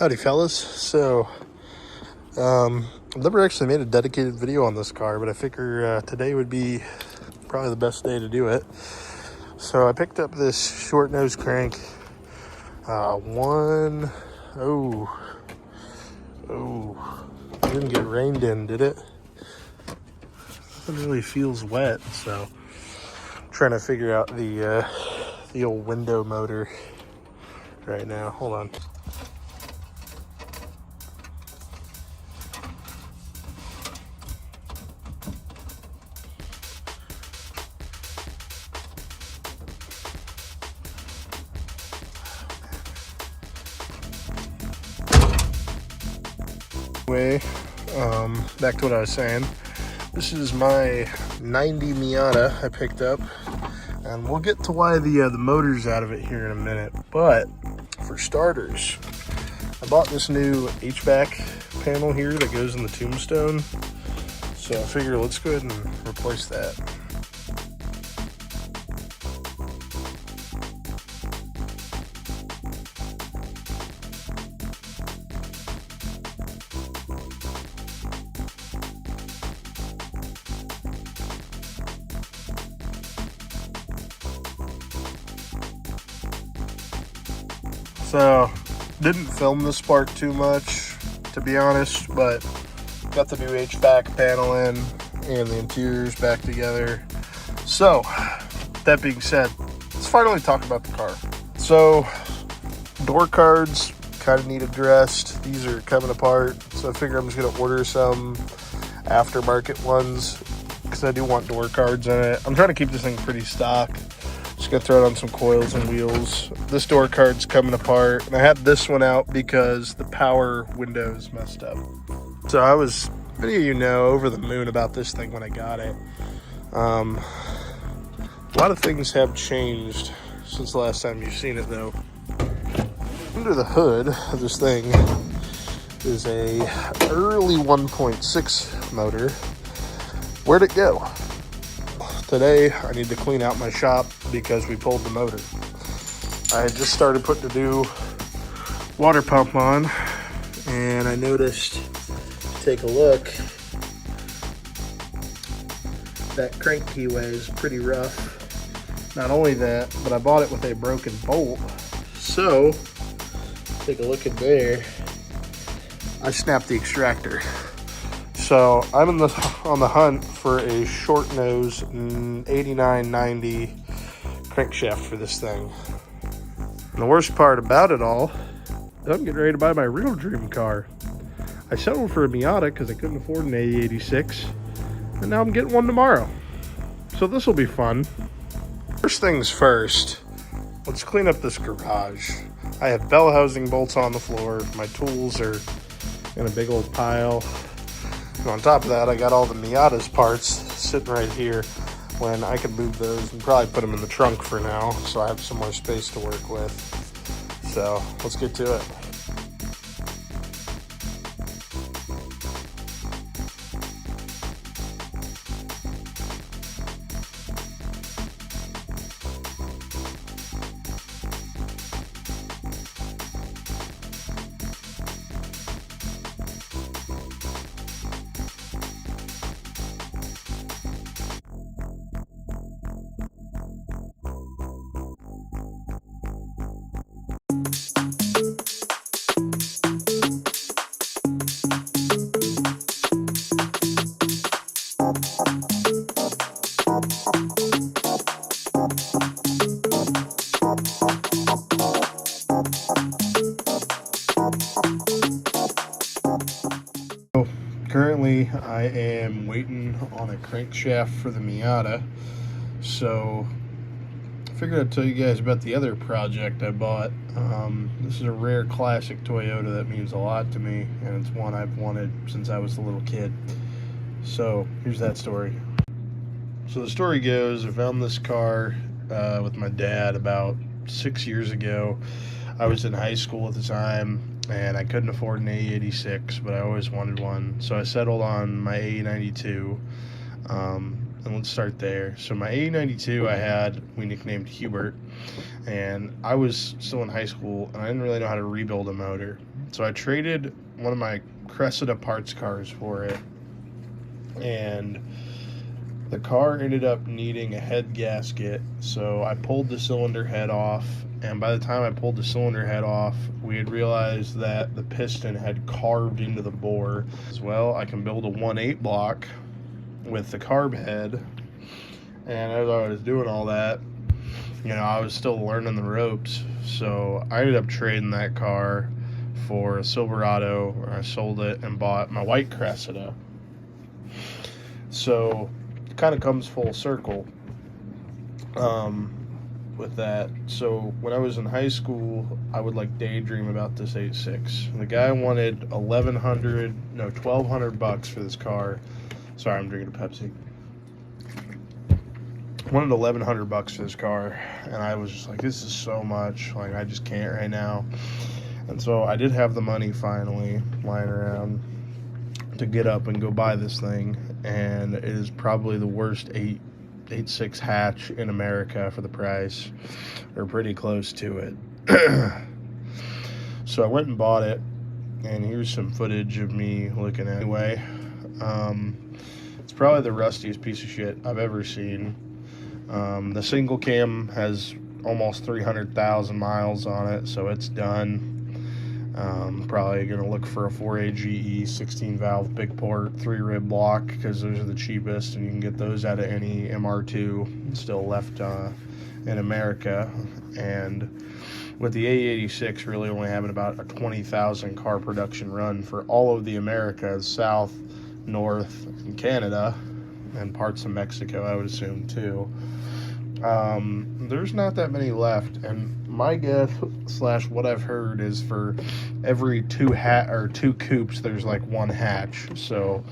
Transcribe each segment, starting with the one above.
Howdy fellas. I've never actually made a dedicated video on this car, but I figure today would be probably the best day to do it. So I picked up this short nose crank. Didn't get rained in, did it? It really feels wet, so I'm trying to figure out the old window motor right now. Hold on. Back to what I was saying. This is my 90 Miata I picked up, and we'll get to why the motor's out of it here in a minute. But for starters, I bought this new HVAC panel here that goes in the tombstone. So I figure let's go ahead and replace that. So, didn't film this part too much, to be honest, but got the new HVAC panel in and the interior's back together. So, that being said, let's finally talk about the car. So, door cards kind of need addressed. These are coming apart, so I figure I'm just going to order some aftermarket ones because I do want door cards in it. I'm trying to keep this thing pretty stock. Just gonna throw it on some coils and wheels. This door card's coming apart, and I had this one out because the power window's messed up. So I was, many of you know, over the moon about this thing when I got it. A lot of things have changed since the last time you've seen it, though. Under the hood of this thing is a early 1.6 motor. Where'd it go? Today, I need to clean out my shop because we pulled the motor. I had just started putting the new water pump on, and I noticed, take a look, that crank keyway is pretty rough. Not only that, but I bought it with a broken bolt. So, take a look in there, I snapped the extractor. So I'm on the hunt for a short nose 8990 crankshaft for this thing. And the worst part about it all is I'm getting ready to buy my real dream car. I settled for a Miata because I couldn't afford an A86, and now I'm getting one tomorrow. So this will be fun. First things first, let's clean up this garage. I have bell housing bolts on the floor. My tools are in a big old pile. And on top of that, I got all the Miata's parts sitting right here when I could move those and probably put them in the trunk for now so I have some more space to work with. So let's get to it. Currently, I am waiting on a crankshaft for the Miata, so I figured I'd tell you guys about the other project I bought. This is a rare classic Toyota that means a lot to me, and it's one I've wanted since I was a little kid. So here's that story. So the story goes, I found this car with my dad about 6 years ago. I was in high school at the time, and I couldn't afford an A86, but I always wanted one. So I settled on my A92. and let's start there. So my A92 we nicknamed Hubert, and I was still in high school, and I didn't really know how to rebuild a motor. So I traded one of my Cressida parts cars for it, and the car ended up needing a head gasket, so I pulled the cylinder head off, and by the time I pulled the cylinder head off, we had realized that the piston had carved into the bore. As well, I can build a 1/8 block with the carb head, and as I was doing all that, I was still learning the ropes, so I ended up trading that car for a Silverado, where I sold it and bought my white Cressida. So it kind of comes full circle with that. So when I was in high school, I would like daydream about this 86. The guy wanted $1,200 for this car. Sorry, I'm drinking a Pepsi. Wanted $1,100 for this car, and I was just like, this is so much, like I just can't right now. And so I did have the money finally lying around to get up and go buy this thing, and it is probably the worst 8.6 hatch in America for the price, or pretty close to it. So I went and bought it, and here's some footage of me looking at it. Anyway, it's probably the rustiest piece of shit I've ever seen. The single cam has almost 300,000 miles on it, so it's done. Probably gonna look for a 4AGE 16 valve big port 3-rib block, because those are the cheapest, and you can get those out of any MR2 still left in America. And with the A86 really only having about a 20,000 car production run for all of the Americas, South, North, and Canada, and parts of Mexico, I would assume too. There's not that many left, and my guess / what I've heard is for every two coupes there's like one hatch. So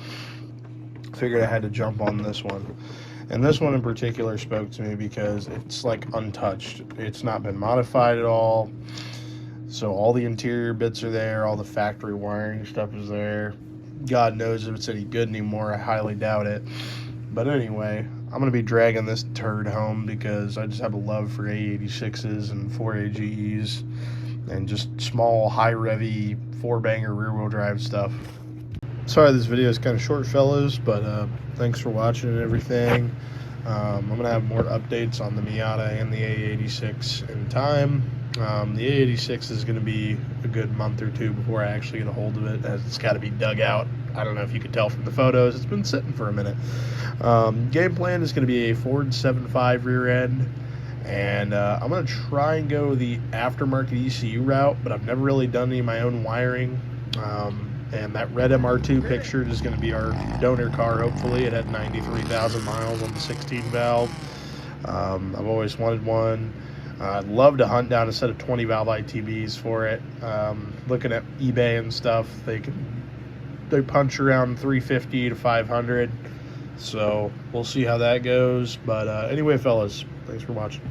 figured I had to jump on this one, and this one in particular spoke to me because it's like untouched. It's not been modified at all, so all the interior bits are there, all the factory wiring stuff is there. God knows if it's any good anymore. I highly doubt it. But anyway, I'm going to be dragging this turd home because I just have a love for A86s and 4AGEs and just small, high-revvy, 4-banger rear-wheel drive stuff. Sorry this video is kind of short, fellas, but thanks for watching and everything. I'm going to have more updates on the Miata and the A86 in time. The A86 is going to be a good month or two before I actually get a hold of it, as it's got to be dug out. I don't know if you could tell from the photos, it's been sitting for a minute. Game plan is going to be a Ford 7.5 rear end, and I'm going to try and go the aftermarket ECU route, but I've never really done any of my own wiring. And that red MR2 pictured is going to be our donor car, hopefully. It had 93,000 miles on the 16 valve. I've always wanted one. I'd love to hunt down a set of 20 valve ITBs for it. Looking at eBay and stuff, they punch around 350 to 500. So we'll see how that goes. But anyway, fellas, thanks for watching.